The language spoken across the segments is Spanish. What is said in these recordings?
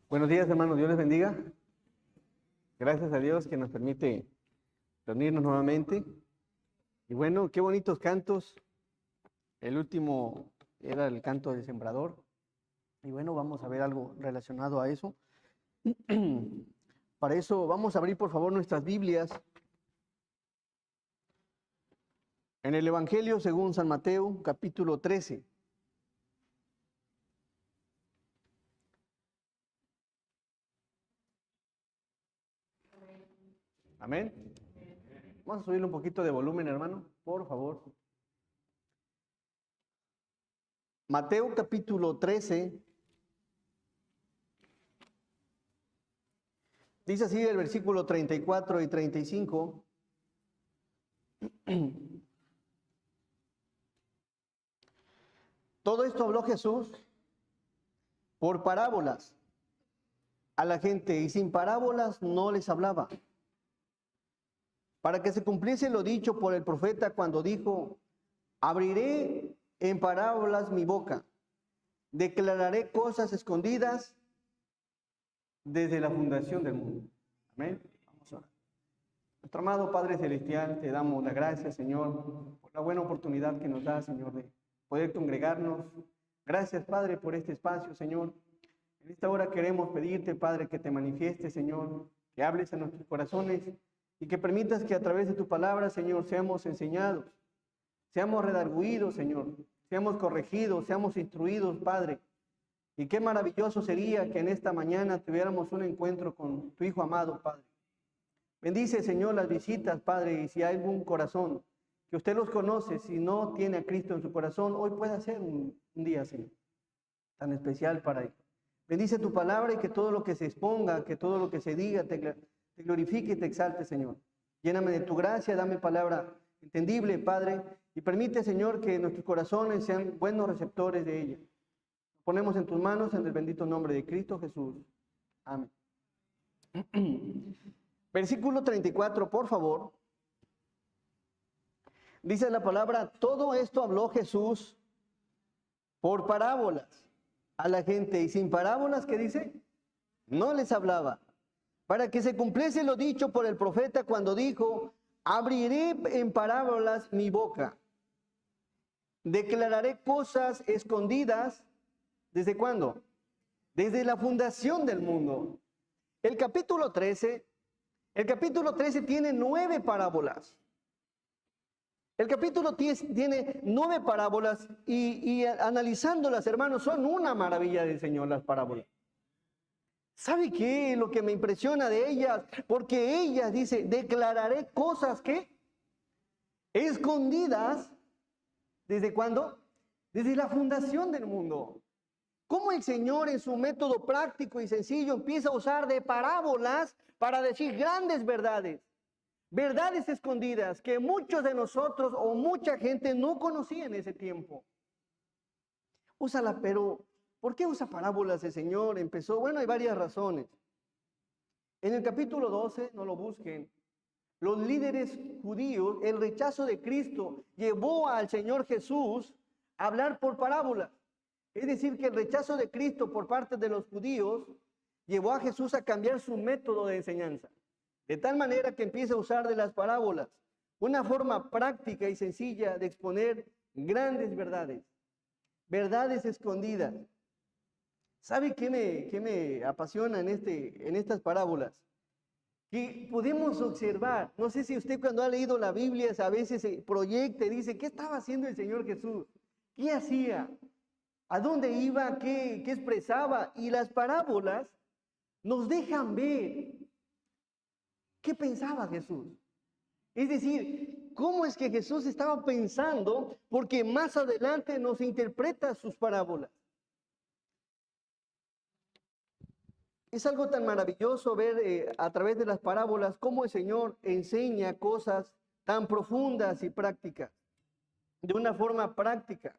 Buenos días, hermanos. Dios les bendiga. Gracias a Dios que nos permite reunirnos nuevamente. Y bueno, qué bonitos cantos. El último era el canto del sembrador. Y bueno, vamos a ver algo relacionado a eso. Para eso vamos a abrir por favor nuestras Biblias en el Evangelio según San Mateo, capítulo 13. Amén. Vamos a subirle un poquito de volumen, hermano, por favor. Mateo capítulo 13. Dice así el versículo 34 y 35. Todo esto habló Jesús por parábolas a la gente, y sin parábolas no les hablaba, para que se cumpliese lo dicho por el profeta cuando dijo: abriré en parábolas mi boca, declararé cosas escondidas desde la fundación del mundo. Amén. Vamos a orar. Nuestro amado Padre Celestial, te damos las gracias, Señor, por la buena oportunidad que nos da, Señor, de poder congregarnos. Gracias, Padre, por este espacio, Señor. En esta hora queremos pedirte, Padre, que te manifiestes, Señor, que hables a nuestros corazones y que permitas que a través de tu palabra, Señor, seamos enseñados, seamos redarguidos, Señor, seamos corregidos, seamos instruidos, Padre. Y qué maravilloso sería que en esta mañana tuviéramos un encuentro con tu Hijo amado, Padre. Bendice, Señor, las visitas, Padre, y si hay algún corazón que usted los conoce, si no tiene a Cristo en su corazón, hoy puede ser un día, Señor, tan especial para él. Bendice tu palabra y que todo lo que se exponga, que todo lo que se diga te glorifique y te exalte, Señor. Lléname de tu gracia, dame palabra entendible, Padre, y permite, Señor, que nuestros corazones sean buenos receptores de ella. Nos ponemos en tus manos en el bendito nombre de Cristo Jesús. Amén. Versículo 34, por favor. Dice la palabra: todo esto habló Jesús por parábolas a la gente, y sin parábolas, ¿qué dice? No les hablaba, para que se cumpliese lo dicho por el profeta cuando dijo: abriré en parábolas mi boca, declararé cosas escondidas. ¿Desde cuándo? Desde la fundación del mundo. El capítulo 13 tiene 9 parábolas. El capítulo 10 tiene 9 parábolas y analizándolas, hermanos, son una maravilla del Señor las parábolas. ¿Sabe qué? Lo que me impresiona de ellas, porque ellas, dice, declararé cosas que escondidas. ¿Desde cuándo? Desde la fundación del mundo. ¿Cómo el Señor en su método práctico y sencillo empieza a usar de parábolas para decir grandes verdades? Verdades escondidas que muchos de nosotros o mucha gente no conocía en ese tiempo. Úsala, pero ¿por qué usa parábolas el Señor? Bueno, hay varias razones. En el capítulo 12, no lo busquen, los líderes judíos, el rechazo de Cristo llevó al Señor Jesús a hablar por parábolas. Es decir, que el rechazo de Cristo por parte de los judíos llevó a Jesús a cambiar su método de enseñanza. De tal manera que empieza a usar de las parábolas, una forma práctica y sencilla de exponer grandes verdades, verdades escondidas. ¿Sabe qué me apasiona en estas parábolas? Que podemos observar, no sé si usted cuando ha leído la Biblia a veces se proyecta y dice: ¿qué estaba haciendo el Señor Jesús? ¿Qué hacía? ¿A dónde iba? ¿Qué expresaba? Y las parábolas nos dejan ver ¿qué pensaba Jesús? Es decir, ¿cómo es que Jesús estaba pensando? Porque más adelante nos interpreta sus parábolas. Es algo tan maravilloso ver a través de las parábolas cómo el Señor enseña cosas tan profundas y prácticas, de una forma práctica.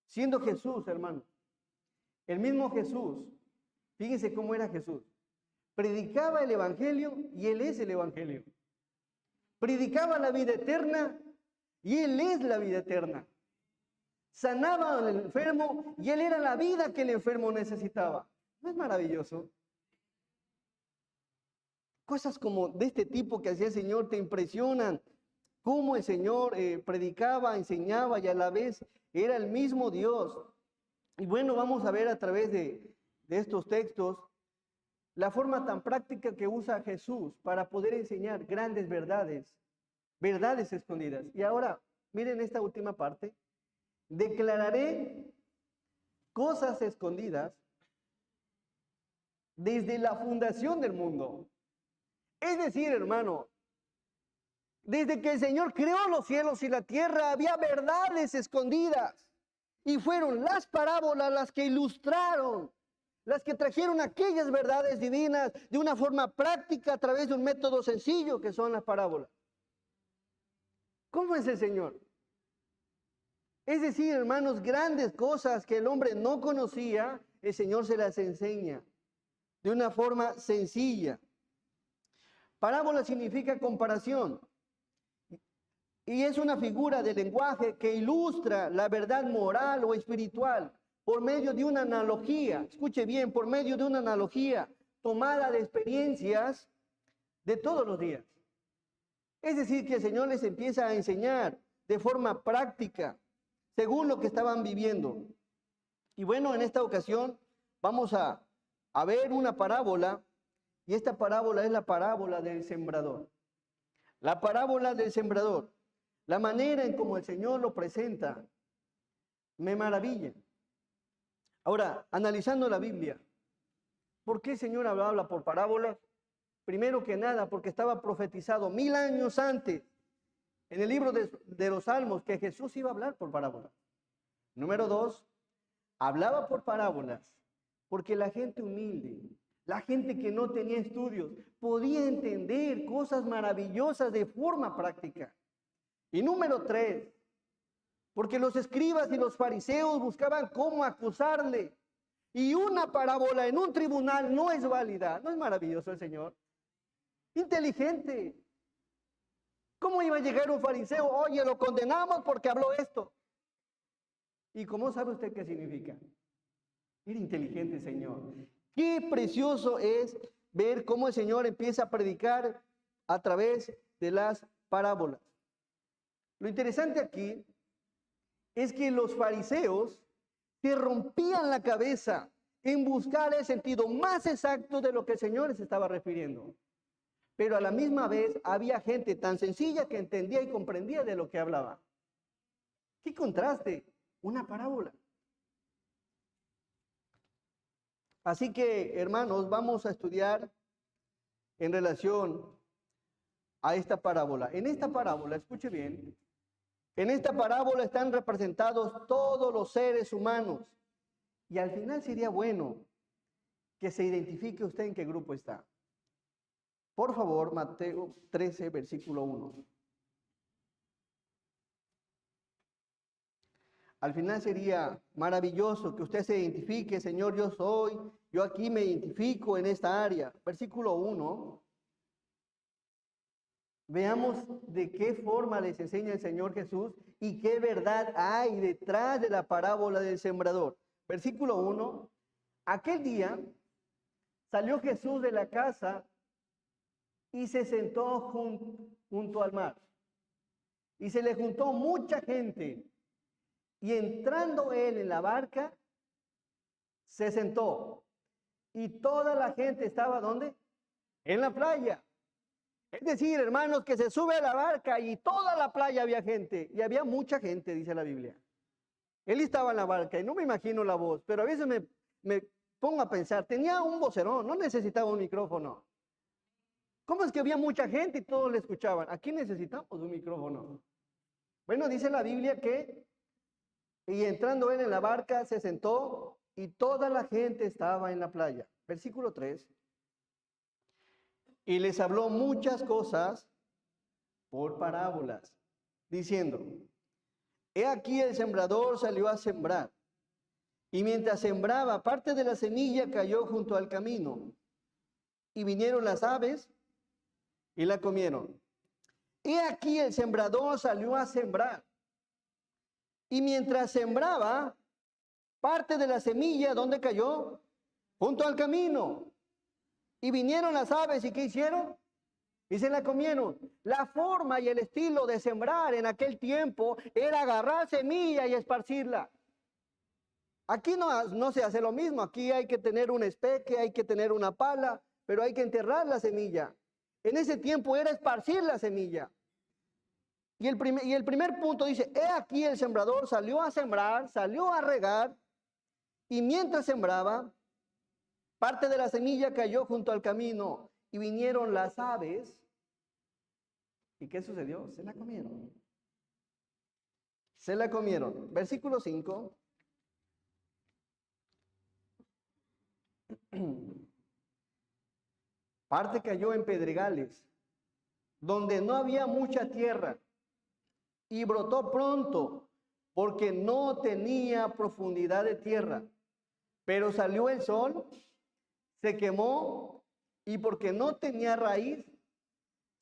Siendo Jesús, hermano, el mismo Jesús, fíjense cómo era Jesús. Predicaba el Evangelio y Él es el Evangelio. Predicaba la vida eterna y Él es la vida eterna. Sanaba al enfermo y Él era la vida que el enfermo necesitaba. ¿No es maravilloso? Cosas como de este tipo que hacía el Señor te impresionan. Cómo el Señor predicaba, enseñaba y a la vez era el mismo Dios. Y bueno, vamos a ver a través de estos textos la forma tan práctica que usa Jesús para poder enseñar grandes verdades, verdades escondidas. Y ahora, miren esta última parte. Declararé cosas escondidas desde la fundación del mundo. Es decir, hermano, desde que el Señor creó los cielos y la tierra, había verdades escondidas. Y fueron las parábolas las que ilustraron, las que trajeron aquellas verdades divinas de una forma práctica a través de un método sencillo que son las parábolas. ¿Cómo es el Señor? Es decir, hermanos, grandes cosas que el hombre no conocía, el Señor se las enseña de una forma sencilla. Parábola significa comparación. Y es una figura de lenguaje que ilustra la verdad moral o espiritual por medio de una analogía. Escuche bien, por medio de una analogía tomada de experiencias de todos los días. Es decir, que el Señor les empieza a enseñar de forma práctica, según lo que estaban viviendo. Y bueno, en esta ocasión vamos a ver una parábola, y esta parábola es la parábola del sembrador. La parábola del sembrador. La manera en cómo el Señor lo presenta me maravilla. Ahora, analizando la Biblia, ¿por qué el Señor habla por parábolas? Primero que nada, porque estaba profetizado 1000 años antes en el libro de los Salmos que Jesús iba a hablar por parábolas. Número 2, hablaba por parábolas porque la gente humilde, la gente que no tenía estudios, podía entender cosas maravillosas de forma práctica. Y número 3, porque los escribas y los fariseos buscaban cómo acusarle. Y una parábola en un tribunal no es válida. ¿No es maravilloso el Señor? Inteligente. ¿Cómo iba a llegar un fariseo? Oye, lo condenamos porque habló esto. ¿Y cómo sabe usted qué significa? Era inteligente el Señor. Qué precioso es ver cómo el Señor empieza a predicar a través de las parábolas. Lo interesante aquí es que los fariseos te rompían la cabeza en buscar el sentido más exacto de lo que el Señor les estaba refiriendo. Pero a la misma vez había gente tan sencilla que entendía y comprendía de lo que hablaba. ¿Qué contraste? Una parábola. Así que, hermanos, vamos a estudiar en relación a esta parábola. En esta parábola, escuche bien, en esta parábola están representados todos los seres humanos. Y al final sería bueno que se identifique usted en qué grupo está. Por favor, Mateo 13, versículo 1. Al final sería maravilloso que usted se identifique, Señor, yo soy, yo aquí me identifico en esta área. Versículo 1. Veamos de qué forma les enseña el Señor Jesús y qué verdad hay detrás de la parábola del sembrador. Versículo 1. Aquel día salió Jesús de la casa y se sentó junto al mar. Y se le juntó mucha gente. Y entrando él en la barca, se sentó. Y toda la gente estaba, ¿dónde? En la playa. Es decir, hermanos, que se sube a la barca y toda la playa había gente. Y había mucha gente, dice la Biblia. Él estaba en la barca y no me imagino la voz, pero a veces me pongo a pensar, tenía un vocerón, no necesitaba un micrófono. ¿Cómo es que había mucha gente y todos le escuchaban? Aquí necesitamos un micrófono. Bueno, dice la Biblia que, y entrando él en la barca, se sentó y toda la gente estaba en la playa. Versículo 3. Y les habló muchas cosas por parábolas, diciendo, he aquí el sembrador salió a sembrar. Y mientras sembraba, parte de la semilla cayó junto al camino. Y vinieron las aves y la comieron. He aquí el sembrador salió a sembrar. Y mientras sembraba, parte de la semilla, ¿dónde cayó? junto al camino. Y vinieron las aves, ¿y qué hicieron? Y se la comieron. La forma y el estilo de sembrar en aquel tiempo era agarrar semilla y esparcirla. Aquí no se hace lo mismo. Aquí hay que tener un espeque, hay que tener una pala, pero hay que enterrar la semilla. En ese tiempo era esparcir la semilla. Y el primer punto dice, he aquí el sembrador salió a sembrar, salió a regar, y mientras sembraba, parte de la semilla cayó junto al camino, y vinieron las aves. ¿Y qué sucedió? Se la comieron. Se la comieron. Versículo 5. Parte cayó en pedregales, donde no había mucha tierra, y brotó pronto, porque no tenía profundidad de tierra. Pero salió el sol, se quemó, y porque no tenía raíz,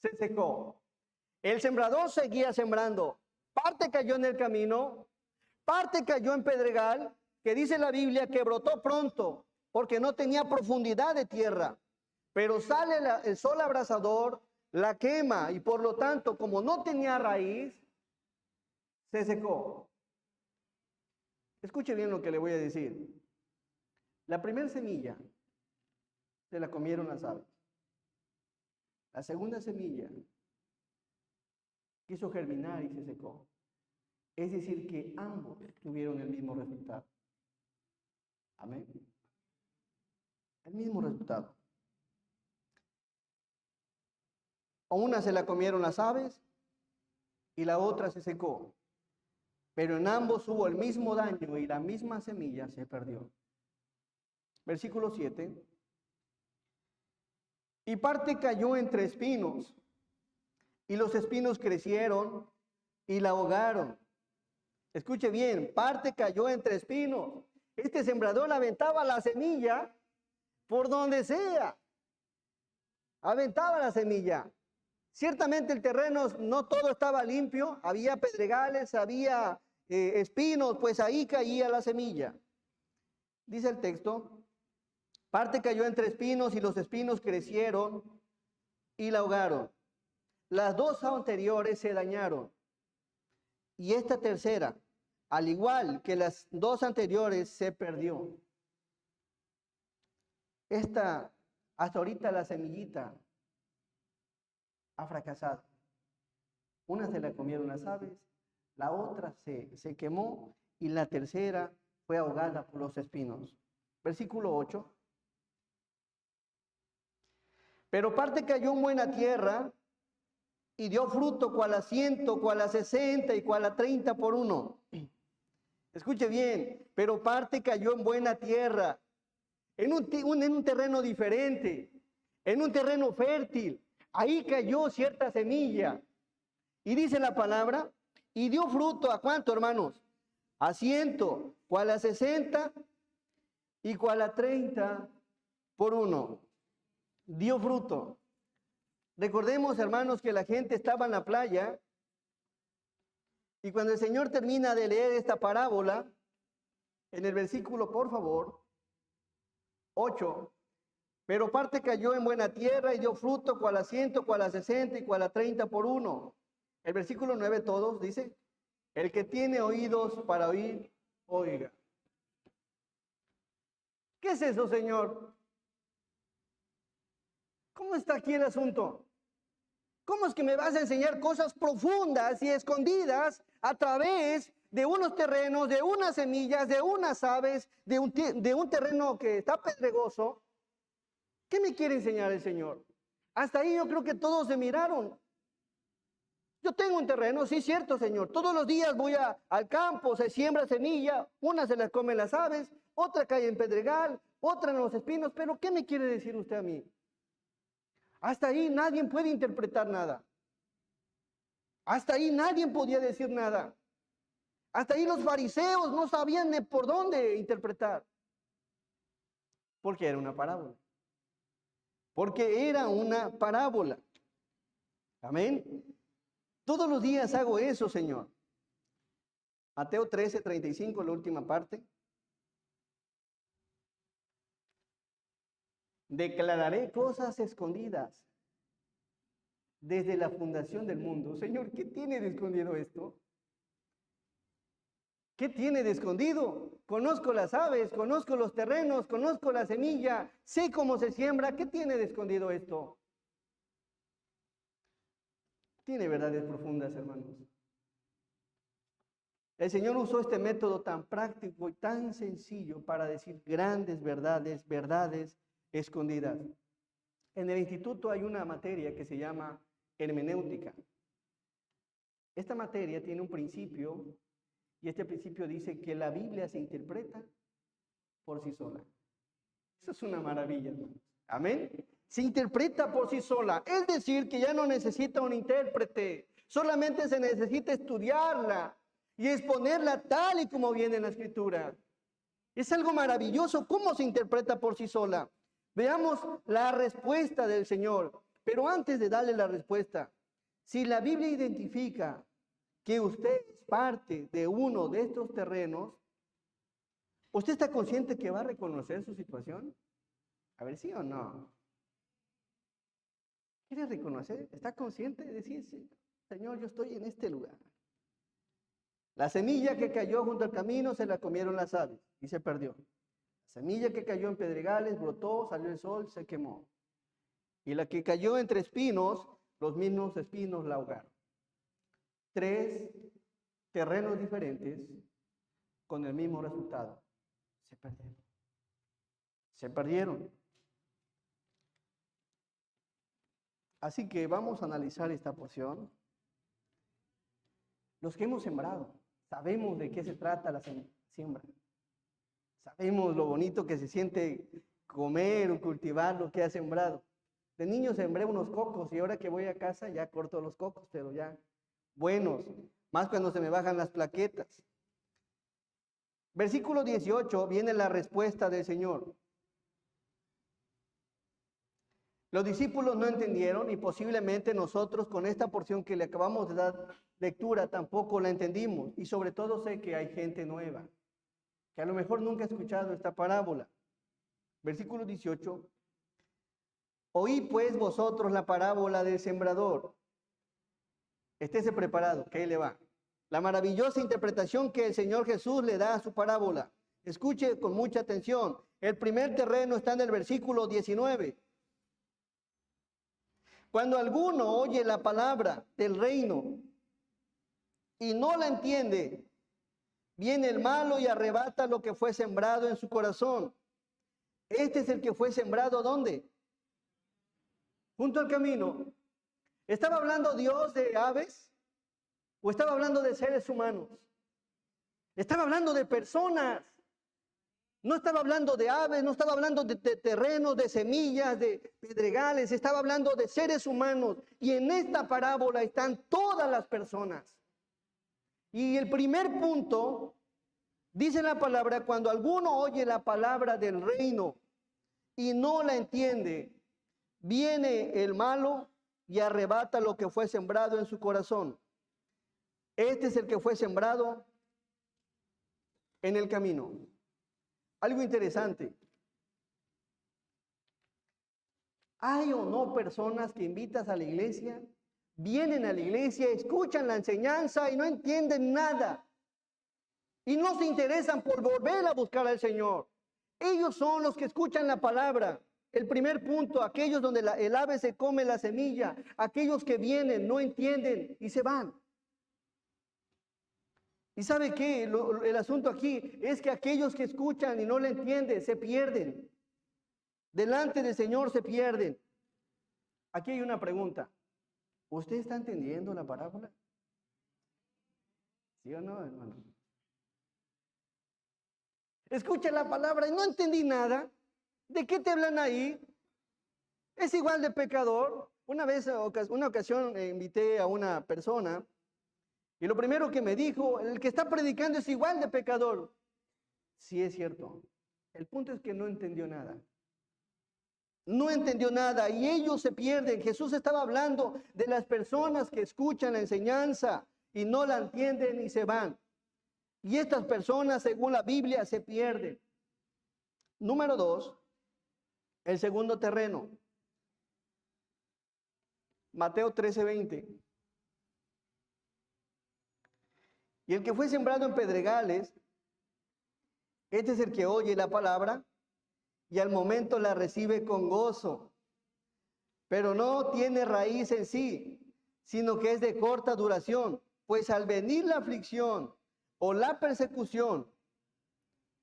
se secó. El sembrador seguía sembrando. Parte cayó en el camino, parte cayó en pedregal, que dice la Biblia que brotó pronto, porque no tenía profundidad de tierra. Pero sale el sol abrasador, la quema, y por lo tanto, como no tenía raíz, se secó. Escuche bien lo que le voy a decir. La primera semilla se la comieron las aves. La segunda semilla quiso germinar y se secó. Es decir, que ambos tuvieron el mismo resultado. Amén. El mismo resultado. Una se la comieron las aves y la otra se secó. Pero en ambos hubo el mismo daño y la misma semilla se perdió. Versículo 7. Y parte cayó entre espinos, y los espinos crecieron y la ahogaron. Escuche bien, parte cayó entre espinos. Este sembrador aventaba la semilla por donde sea. Aventaba la semilla. Ciertamente el terreno no todo estaba limpio, había pedregales, había espinos, pues ahí caía la semilla. Dice el texto, parte cayó entre espinos y los espinos crecieron y la ahogaron. Las dos anteriores se dañaron. Y esta tercera, al igual que las dos anteriores, se perdió. Esta, hasta ahorita la semillita ha fracasado. Una se la comieron las aves, la otra se quemó y la tercera fue ahogada por los espinos. Versículo 8. Pero parte cayó en buena tierra y dio fruto cual a 100, cual a 60 y cual a 30 por uno. Escuche bien, pero parte cayó en buena tierra, en un terreno diferente, en un terreno fértil. Ahí cayó cierta semilla. Y dice la palabra, y dio fruto, ¿a cuánto, hermanos? A 100, cual a 60 y cual a 30 por uno. Dio fruto. Recordemos, hermanos, que la gente estaba en la playa y cuando el Señor termina de leer esta parábola, en el versículo, por favor, 8, pero parte cayó en buena tierra y dio fruto, cual a 100, cual a 60 y cual a 30 por uno. El versículo 9 todos dice, el que tiene oídos para oír, oiga. ¿Qué es eso, Señor? ¿Cómo está aquí el asunto? ¿Cómo es que me vas a enseñar cosas profundas y escondidas a través de unos terrenos, de unas semillas, de unas aves, de un terreno que está pedregoso? ¿Qué me quiere enseñar el Señor? Hasta ahí yo creo que todos se miraron. Yo tengo un terreno, sí, cierto, Señor. Todos los días voy al campo, se siembra semilla, una se las comen las aves, otra cae en pedregal, otra en los espinos, pero ¿qué me quiere decir usted a mí? Hasta ahí nadie puede interpretar nada. Hasta ahí nadie podía decir nada. Hasta ahí los fariseos no sabían ni por dónde interpretar. Porque era una parábola. Porque era una parábola. Amén. Todos los días hago eso, Señor. Mateo 13:35, la última parte. declararé cosas escondidas desde la fundación del mundo. Señor, ¿qué tiene de escondido esto? ¿Qué tiene de escondido? Conozco las aves, conozco los terrenos, conozco la semilla, sé cómo se siembra. ¿Qué tiene de escondido esto? Tiene verdades profundas, hermanos. El Señor usó este método tan práctico y tan sencillo para decir grandes verdades, verdades escondidas. En el instituto hay una materia que se llama hermenéutica. Esta materia tiene un principio y este principio dice que la Biblia se interpreta por sí sola. Eso es una maravilla, hermanos. Amén. Se interpreta por sí sola. Es decir, que ya no necesita un intérprete. Solamente se necesita estudiarla y exponerla tal y como viene en la Escritura. Es algo maravilloso cómo se interpreta por sí sola. Veamos la respuesta del Señor. Pero antes de darle la respuesta, si la Biblia identifica que usted es parte de uno de estos terrenos, ¿usted está consciente que va a reconocer su situación? A ver, ¿sí o no? ¿Quiere reconocer? ¿Está consciente de decir, Señor, yo estoy en este lugar? La semilla que cayó junto al camino se la comieron las aves y se perdió. La semilla que cayó en pedregales brotó, salió el sol, se quemó. Y la que cayó entre espinos, los mismos espinos la ahogaron. 3 terrenos diferentes con el mismo resultado. Se perdieron. Se perdieron. Así que vamos a analizar esta porción. Los que hemos sembrado, sabemos de qué se trata la siembra. Sabemos lo bonito que se siente comer o cultivar lo que ha sembrado. De niño sembré unos cocos y ahora que voy a casa ya corto los cocos, pero ya buenos, más cuando se me bajan las plaquetas. Versículo 18 viene la respuesta del Señor. Los discípulos no entendieron y posiblemente nosotros con esta porción que le acabamos de dar lectura tampoco la entendimos. Y sobre todo sé que hay gente nueva, que a lo mejor nunca ha escuchado esta parábola. Versículo 18. Oí pues vosotros la parábola del sembrador. Estése preparado, que ahí le va. La maravillosa interpretación que el Señor Jesús le da a su parábola. Escuche con mucha atención. El primer terreno está en el versículo 19. Cuando alguno oye la palabra del reino y no la entiende, viene el malo y arrebata lo que fue sembrado en su corazón. Este es el que fue sembrado, ¿dónde? Junto al camino. ¿Estaba hablando Dios de aves? ¿O estaba hablando de seres humanos? Estaba hablando de personas. No estaba hablando de aves, no estaba hablando de terrenos, de semillas, de pedregales. Estaba hablando de seres humanos. Y en esta parábola están todas las personas. Y el primer punto, dice la palabra, cuando alguno oye la palabra del reino y no la entiende, viene el malo y arrebata lo que fue sembrado en su corazón. Este es el que fue sembrado en el camino. Algo interesante. ¿Hay o no personas que invitas a la iglesia, vienen a la iglesia, escuchan la enseñanza y no entienden nada? Y no se interesan por volver a buscar al Señor. Ellos son los que escuchan la palabra. El primer punto, aquellos donde el ave se come la semilla, aquellos que vienen, no entienden y se van. ¿Y sabe qué? El asunto aquí es que aquellos que escuchan y no le entienden, se pierden. Delante del Señor se pierden. Aquí hay una pregunta. ¿Usted está entendiendo la parábola? ¿Sí o no, hermano? Escucha la palabra y no entendí nada. ¿De qué te hablan ahí? ¿Es igual de pecador? Una ocasión invité a una persona y lo primero que me dijo, el que está predicando es igual de pecador. Sí, es cierto. El punto es que no entendió nada. No entendió nada y ellos se pierden. Jesús estaba hablando de las personas que escuchan la enseñanza y no la entienden y se van. Y estas personas, según la Biblia, se pierden. Número 2, El segundo terreno, Mateo 13:20. Y el que fue sembrado en pedregales, este es el que oye la palabra y al momento la recibe con gozo, pero no tiene raíz en sí, sino que es de corta duración, pues al venir la aflicción o la persecución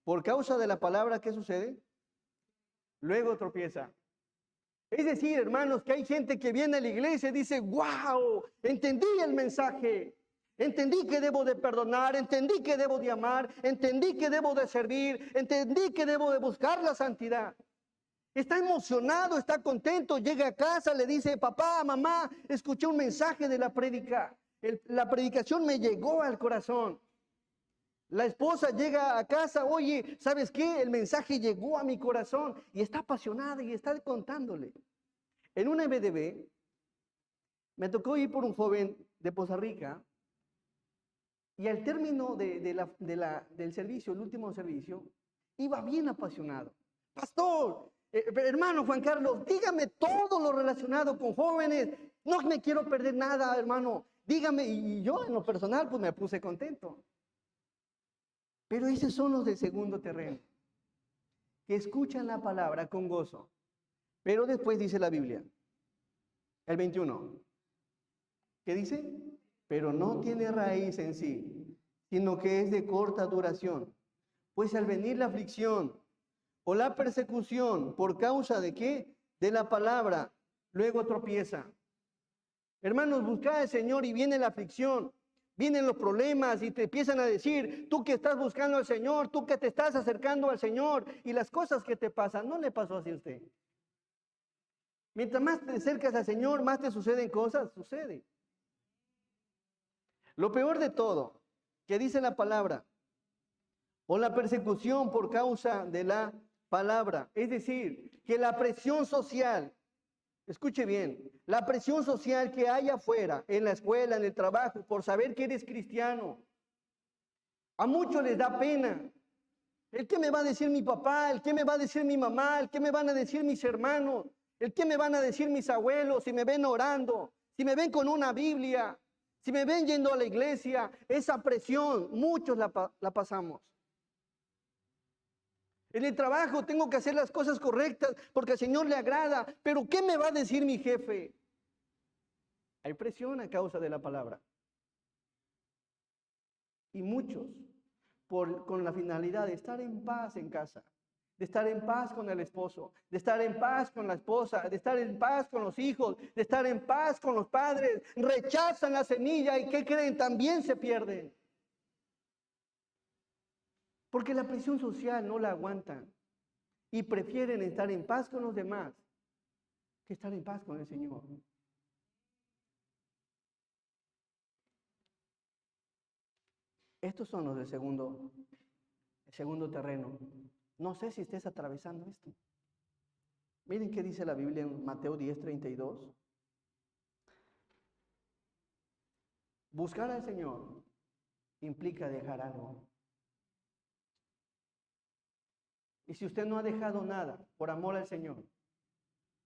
por causa de la palabra, ¿qué sucede? Luego tropieza. Es decir, hermanos, que hay gente que viene a la iglesia y dice, wow, entendí el mensaje, entendí que debo de perdonar, entendí que debo de amar, entendí que debo de servir, entendí que debo de buscar la santidad. Está emocionado, está contento, llega a casa, le dice, papá, mamá, escuché un mensaje de la prédica, la predicación me llegó al corazón. La esposa llega a casa, oye, ¿sabes qué? El mensaje llegó a mi corazón y está apasionada y está contándole. En una MDB me tocó ir por un joven de Poza Rica y al término del servicio, el último servicio, iba bien apasionado. Pastor, hermano Juan Carlos, dígame todo lo relacionado con jóvenes. No me quiero perder nada, hermano. Dígame, y yo en lo personal pues me puse contento. Pero esos son los del segundo terreno, que escuchan la palabra con gozo. Pero después dice la Biblia, el 21, ¿qué dice? Pero no tiene raíz en sí, sino que es de corta duración. Pues al venir la aflicción o la persecución, ¿por causa de qué? De la palabra, luego tropieza. Hermanos, buscad al Señor y viene la aflicción. Vienen los problemas y te empiezan a decir, tú que estás buscando al Señor, tú que te estás acercando al Señor y las cosas que te pasan, no le pasó así a usted. Mientras más te acercas al Señor, más te suceden cosas, sucede. Lo peor de todo, que dice la palabra, o la persecución por causa de la palabra, es decir, que la presión social, escuche bien, la presión social que hay afuera, en la escuela, en el trabajo, por saber que eres cristiano, a muchos les da pena. ¿El qué me va a decir mi papá? ¿El qué me va a decir mi mamá? ¿El qué me van a decir mis hermanos? ¿El qué me van a decir mis abuelos si me ven orando? Si me ven con una Biblia, si me ven yendo a la iglesia, esa presión, muchos la pasamos. En el trabajo tengo que hacer las cosas correctas porque al Señor le agrada, pero ¿qué me va a decir mi jefe? Hay presión a causa de la palabra. Y muchos, con la finalidad de estar en paz en casa, de estar en paz con el esposo, de estar en paz con la esposa, de estar en paz con los hijos, de estar en paz con los padres, rechazan la semilla y ¿qué creen? También se pierden. Porque la presión social no la aguantan y prefieren estar en paz con los demás que estar en paz con el Señor. Estos son los del segundo terreno. No sé si estés atravesando esto. Miren qué dice la Biblia en Mateo 10:32. Buscar al Señor implica dejar algo. Y si usted no ha dejado nada por amor al Señor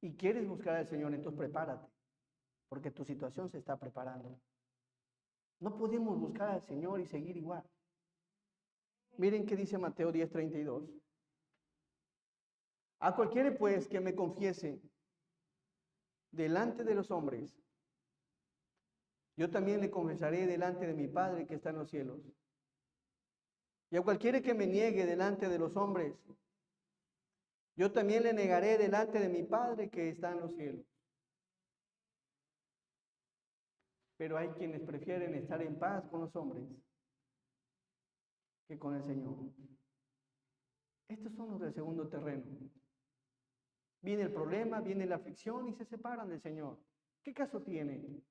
y quieres buscar al Señor, entonces prepárate, porque tu situación se está preparando. No podemos buscar al Señor y seguir igual. Miren qué dice Mateo 10:32. A cualquiera pues que me confiese delante de los hombres, yo también le confesaré delante de mi Padre que está en los cielos. Y a cualquiera que me niegue delante de los hombres, yo también le negaré delante de mi Padre que está en los cielos. Pero hay quienes prefieren estar en paz con los hombres que con el Señor. Estos son los del segundo terreno. Viene el problema, viene la aflicción y se separan del Señor. ¿Qué caso tiene?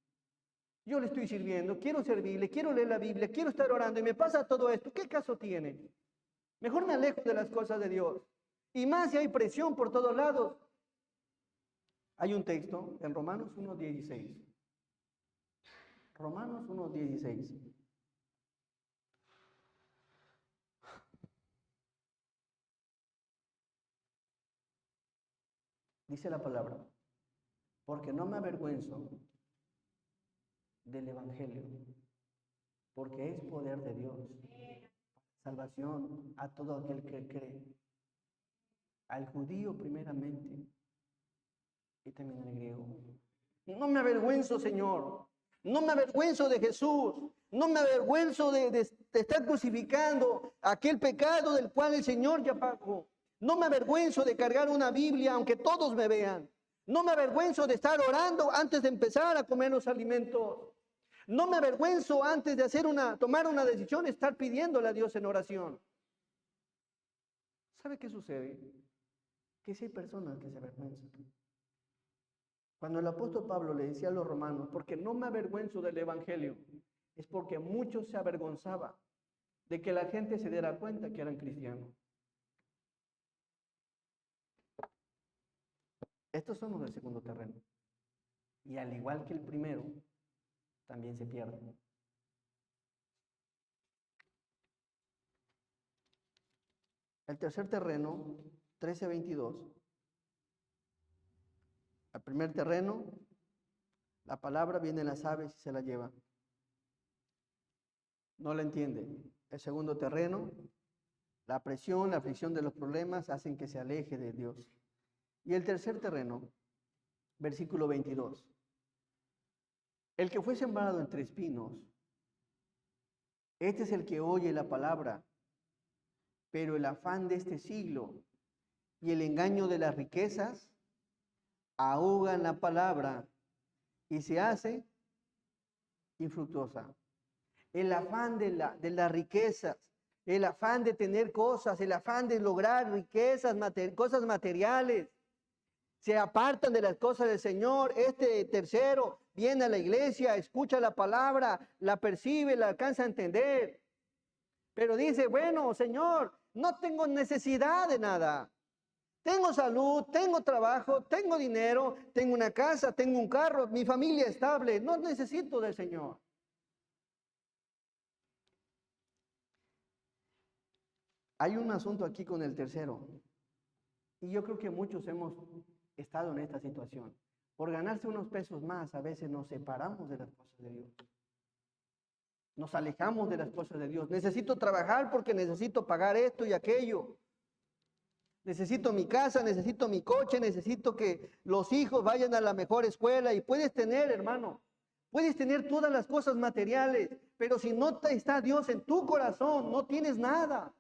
Yo le estoy sirviendo, quiero servirle, quiero leer la Biblia, quiero estar orando y me pasa todo esto. ¿Qué caso tiene? Mejor me alejo de las cosas de Dios. Y más si hay presión por todos lados. Hay un texto en Romanos 1:16. Romanos 1:16. Dice la palabra, porque no me avergüenzo del Evangelio, porque es poder de Dios, salvación a todo aquel que cree, al judío primeramente y también al griego. No me avergüenzo, Señor, no me avergüenzo de Jesús, no me avergüenzo de estar crucificando aquel pecado del cual el Señor ya pagó. No me avergüenzo de cargar una Biblia aunque todos me vean. No me avergüenzo de estar orando antes de empezar a comer los alimentos. No me avergüenzo antes de tomar una decisión, estar pidiéndole a Dios en oración. ¿Sabe qué sucede? Que sí hay personas que se avergüenzan. Cuando el apóstol Pablo le decía a los romanos, porque no me avergüenzo del evangelio, es porque muchos se avergonzaban de que la gente se diera cuenta que eran cristianos. Estos son los del segundo terreno. Y al igual que el primero, también se pierden. El tercer terreno, 13:22. Al primer terreno, la palabra viene en las aves y se la lleva. No la entiende. El segundo terreno, la presión, la aflicción de los problemas hacen que se aleje de Dios. Y el tercer terreno, versículo 22. El que fue sembrado entre espinos, este es el que oye la palabra, pero el afán de este siglo y el engaño de las riquezas ahogan la palabra y se hace infructuosa. El afán de las riquezas, el afán de tener cosas, el afán de lograr riquezas, cosas materiales, se apartan de las cosas del Señor. Este tercero viene a la iglesia, escucha la palabra, la percibe, la alcanza a entender. Pero dice, bueno, Señor, no tengo necesidad de nada. Tengo salud, tengo trabajo, tengo dinero, tengo una casa, tengo un carro, mi familia estable, no necesito del Señor. Hay un asunto aquí con el tercero. Y yo creo que muchos hemos estado en esta situación. Por ganarse unos pesos más, a veces nos separamos de las cosas de Dios. Nos alejamos de las cosas de Dios. Necesito trabajar porque necesito pagar esto y aquello. Necesito mi casa, necesito mi coche, necesito que los hijos vayan a la mejor escuela. Y puedes tener, hermano, puedes tener todas las cosas materiales, pero si no está Dios en tu corazón, no tienes nada.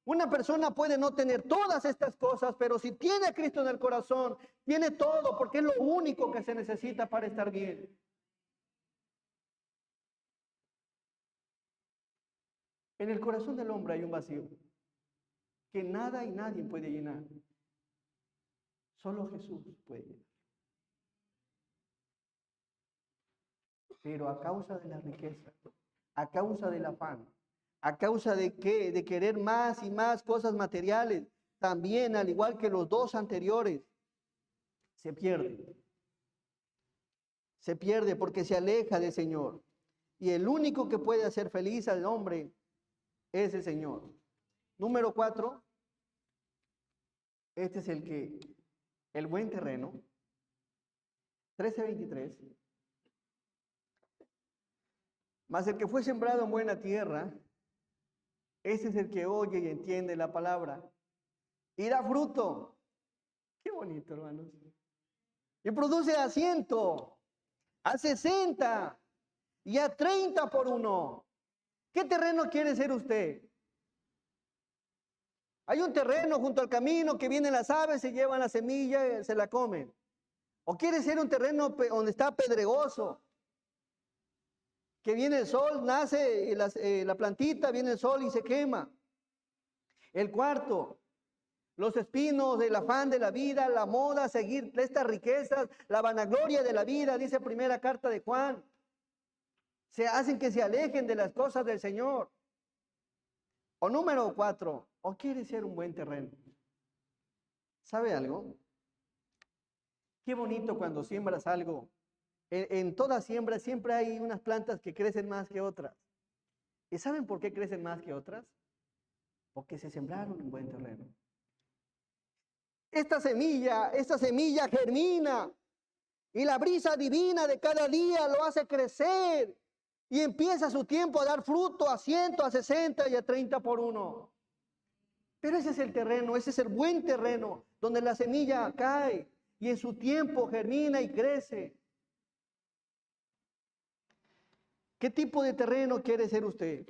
Una persona puede no tener todas estas cosas, pero si tiene a Cristo en el corazón, tiene todo, porque es lo único que se necesita para estar bien. En el corazón del hombre hay un vacío que nada y nadie puede llenar. Solo Jesús puede llenar. Pero a causa de la riqueza, a causa del afán, a causa de qué, de querer más y más cosas materiales, también al igual que los dos anteriores, se pierde. Se pierde porque se aleja del Señor. Y el único que puede hacer feliz al hombre es el Señor. Número 4, este es el buen terreno. 13:23. Mas el que fue sembrado en buena tierra, ese es el que oye y entiende la palabra y da fruto. Qué bonito, hermanos. Y produce a 100, a 60 y a 30 por uno. ¿Qué terreno quiere ser usted? Hay un terreno junto al camino que vienen las aves, se llevan la semilla, se la comen. ¿O quiere ser un terreno donde está pedregoso? Que viene el sol, nace la plantita, viene el sol y se quema. El cuarto, los espinos, el afán de la vida, la moda, seguir estas riquezas, la vanagloria de la vida, dice primera carta de Juan. Se hacen que se alejen de las cosas del Señor. O número 4, o quiere ser un buen terreno. ¿Sabe algo? Qué bonito cuando siembras algo. En toda siembra siempre hay unas plantas que crecen más que otras. ¿Y saben por qué crecen más que otras? Porque se sembraron en buen terreno. esta semilla germina y la brisa divina de cada día lo hace crecer y empieza su tiempo a dar fruto a 100, a 60 y a 30 por uno. Pero ese es el terreno, ese es el buen terreno, donde la semilla cae y en su tiempo germina y crece. ¿Qué tipo de terreno quiere ser usted?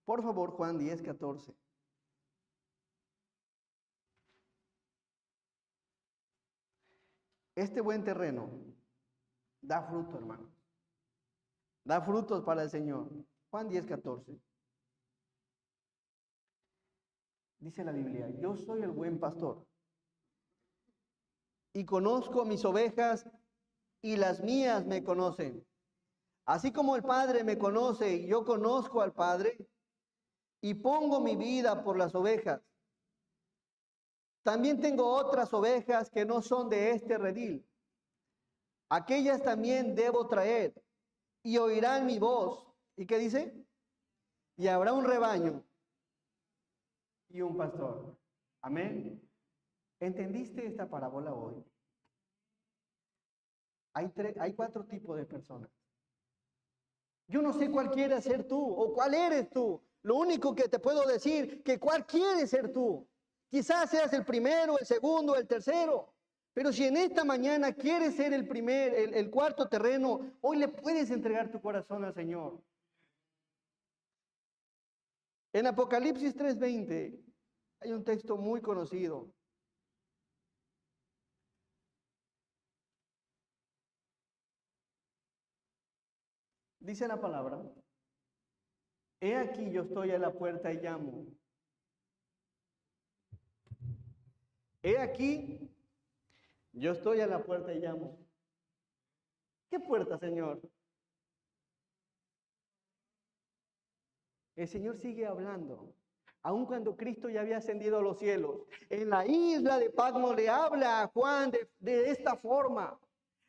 Por favor, Juan 10, 14. Este buen terreno da fruto, hermano. Da frutos para el Señor. Juan 10, 14. Dice la Biblia, yo soy el buen pastor y conozco mis ovejas y las mías me conocen. Así como el Padre me conoce y yo conozco al Padre y pongo mi vida por las ovejas. También tengo otras ovejas que no son de este redil. Aquellas también debo traer y oirán mi voz. ¿Y qué dice? Y habrá un rebaño y un pastor. Amén. ¿Entendiste esta parábola hoy? Hay 4 tipos de personas. Yo no sé cuál quieres ser tú o cuál eres tú. Lo único que te puedo decir que cuál quieres ser tú. Quizás seas el primero, el segundo, el tercero. Pero si en esta mañana quieres ser el cuarto terreno, hoy le puedes entregar tu corazón al Señor. En Apocalipsis 3:20 hay un texto muy conocido. Dice la palabra, he aquí yo estoy a la puerta y llamo. He aquí yo estoy a la puerta y llamo. ¿Qué puerta, Señor? El Señor sigue hablando. Aun cuando Cristo ya había ascendido a los cielos. En la isla de Patmos le habla a Juan de esta forma.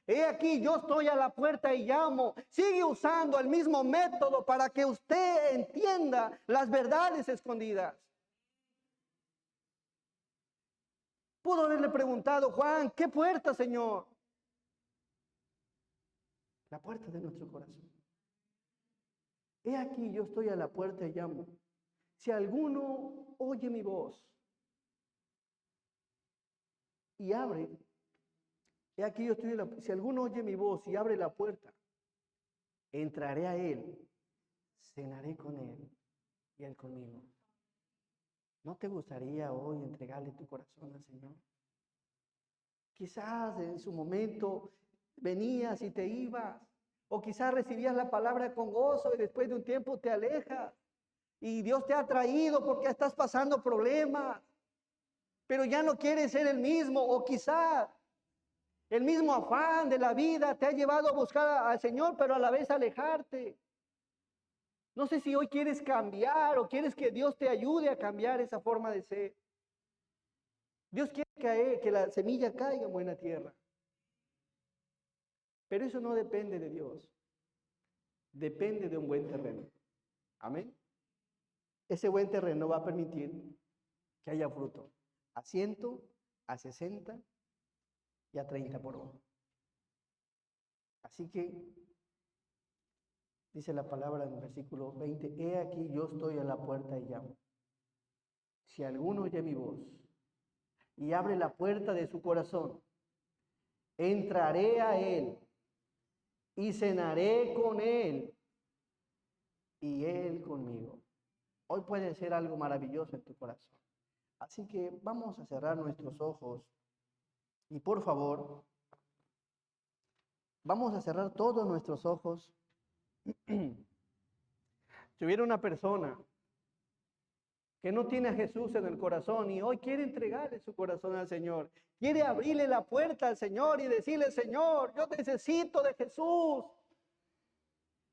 He aquí, yo estoy a la puerta y llamo. Sigue usando el mismo método para que usted entienda las verdades escondidas. Pudo haberle preguntado, Juan, ¿qué puerta, Señor? La puerta de nuestro corazón. He aquí, yo estoy a la puerta y llamo. Si alguno oye mi voz y abre, he aquí yo estoy si alguno oye mi voz y abre la puerta, entraré a él, cenaré con él y él conmigo. ¿No te gustaría hoy entregarle tu corazón al Señor? Quizás en su momento venías y te ibas, o quizás recibías la palabra con gozo y después de un tiempo te alejas. Y Dios te ha traído porque estás pasando problemas, pero ya no quieres ser el mismo, o quizás el mismo afán de la vida te ha llevado a buscar al Señor, pero a la vez alejarte. No sé si hoy quieres cambiar o quieres que Dios te ayude a cambiar esa forma de ser. Dios quiere que la semilla caiga en buena tierra. Pero eso no depende de Dios. Depende de un buen terreno. Amén. Ese buen terreno va a permitir que haya fruto. A 100, a 60 y a 30 por uno. Así que dice la palabra en el versículo 20, he aquí yo estoy a la puerta y llamo. Si alguno oye mi voz y abre la puerta de su corazón, entraré a él y cenaré con él y él conmigo. Hoy puede ser algo maravilloso en tu corazón. Así que vamos a cerrar nuestros ojos y por favor, vamos a cerrar todos nuestros ojos. Si hubiera una persona que no tiene a Jesús en el corazón y hoy quiere entregarle su corazón al Señor, quiere abrirle la puerta al Señor y decirle, Señor, yo necesito de Jesús.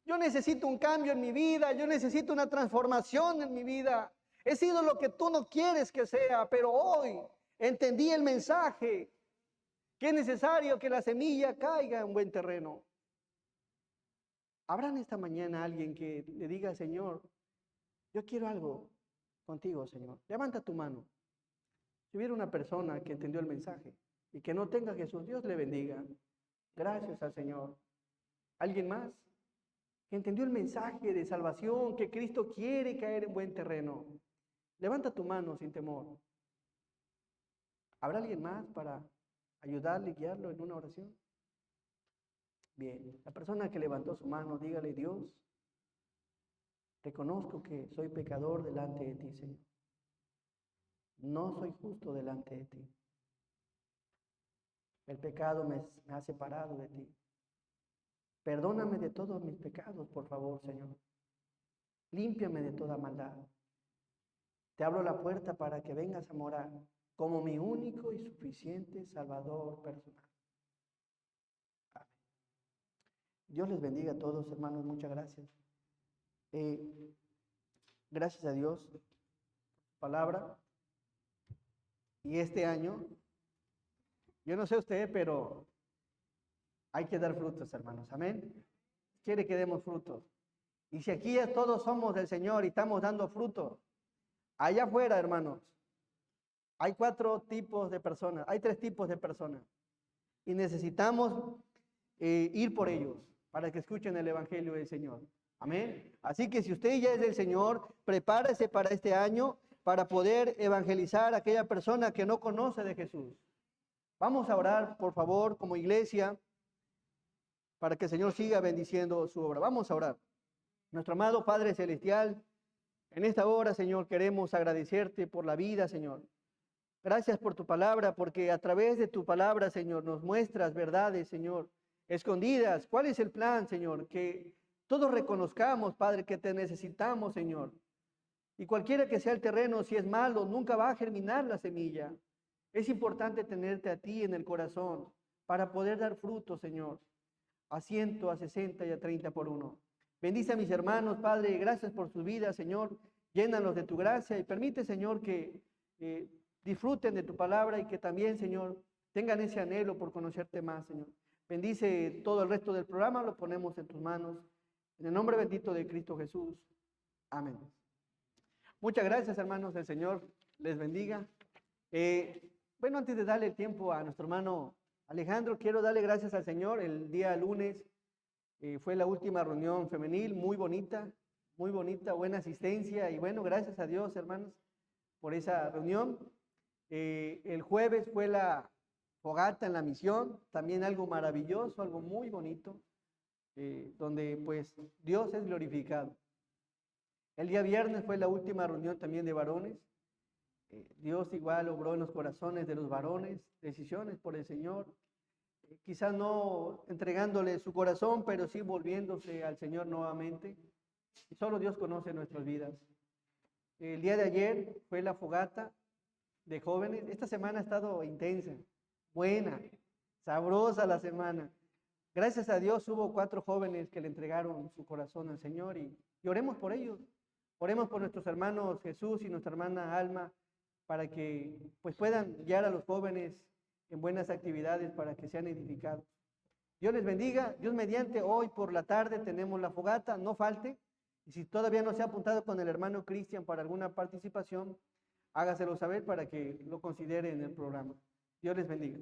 Yo necesito un cambio en mi vida, yo necesito una transformación en mi vida. He sido lo que tú no quieres que sea, pero hoy entendí el mensaje, que es necesario que la semilla caiga en buen terreno. ¿Habrá en esta mañana alguien que le diga, Señor, yo quiero algo contigo, Señor? Levanta tu mano. Si hubiera una persona que entendió el mensaje y que no tenga a Jesús, Dios le bendiga. Gracias al Señor. ¿Alguien más que entendió el mensaje de salvación, que Cristo quiere caer en buen terreno? Levanta tu mano sin temor. ¿Habrá alguien más para ayudarle y guiarlo en una oración? Bien, la persona que levantó su mano, dígale: Dios, reconozco que soy pecador delante de ti, Señor. No soy justo delante de ti. El pecado me ha separado de ti. Perdóname de todos mis pecados, por favor, Señor. Límpiame de toda maldad. Te abro la puerta para que vengas a morar como mi único y suficiente Salvador personal. Amén. Dios les bendiga a todos, hermanos. Muchas gracias. Gracias a Dios por su palabra. Y este año, yo no sé usted, pero hay que dar frutos, hermanos. Amén. Quiere que demos frutos. Y si aquí todos somos del Señor y estamos dando frutos, allá afuera, hermanos, hay 4 tipos de personas, hay 3 tipos de personas. Y necesitamos ir por ellos para que escuchen el Evangelio del Señor. Amén. Así que si usted ya es del Señor, prepárese para este año para poder evangelizar a aquella persona que no conoce de Jesús. Vamos a orar, por favor, como iglesia, para que el Señor siga bendiciendo su obra. Vamos a orar. Nuestro amado Padre Celestial, en esta hora, Señor, queremos agradecerte por la vida, Señor. Gracias por tu palabra, porque a través de tu palabra, Señor, nos muestras verdades, Señor, escondidas. ¿Cuál es el plan, Señor? Que todos reconozcamos, Padre, que te necesitamos, Señor. Y cualquiera que sea el terreno, si es malo, nunca va a germinar la semilla. Es importante tenerte a ti en el corazón para poder dar fruto, Señor, a 100, a 60 y a 30 por uno. Bendice a mis hermanos, Padre, gracias por sus vidas, Señor. Llénalos de tu gracia y permite, Señor, que disfruten de tu palabra y que también, Señor, tengan ese anhelo por conocerte más, Señor. Bendice todo el resto del programa, lo ponemos en tus manos. En el nombre bendito de Cristo Jesús. Amén. Muchas gracias, hermanos. El Señor les bendiga. Bueno, antes de darle el tiempo a nuestro hermano Alejandro, quiero darle gracias al Señor. El día lunes fue la última reunión femenil, muy bonita, buena asistencia. Y bueno, gracias a Dios, hermanos, por esa reunión. El jueves fue la fogata en la misión, también algo maravilloso, algo muy bonito, donde pues Dios es glorificado. El día viernes fue la última reunión también de varones. Dios igual obró en los corazones de los varones, decisiones por el Señor. Quizás no entregándole su corazón, pero sí volviéndose al Señor nuevamente. Y solo Dios conoce nuestras vidas. El día de ayer fue la fogata de jóvenes. Esta semana ha estado intensa, buena, sabrosa la semana. Gracias a Dios hubo 4 jóvenes que le entregaron su corazón al Señor y oremos por ellos. Oremos por nuestros hermanos Jesús y nuestra hermana Alma para que pues puedan guiar a los jóvenes en buenas actividades para que sean edificados. Dios les bendiga. Dios mediante, hoy por la tarde tenemos la fogata, no falte. Y si todavía no se ha apuntado con el hermano Cristian para alguna participación, hágaselo saber para que lo considere en el programa. Dios les bendiga.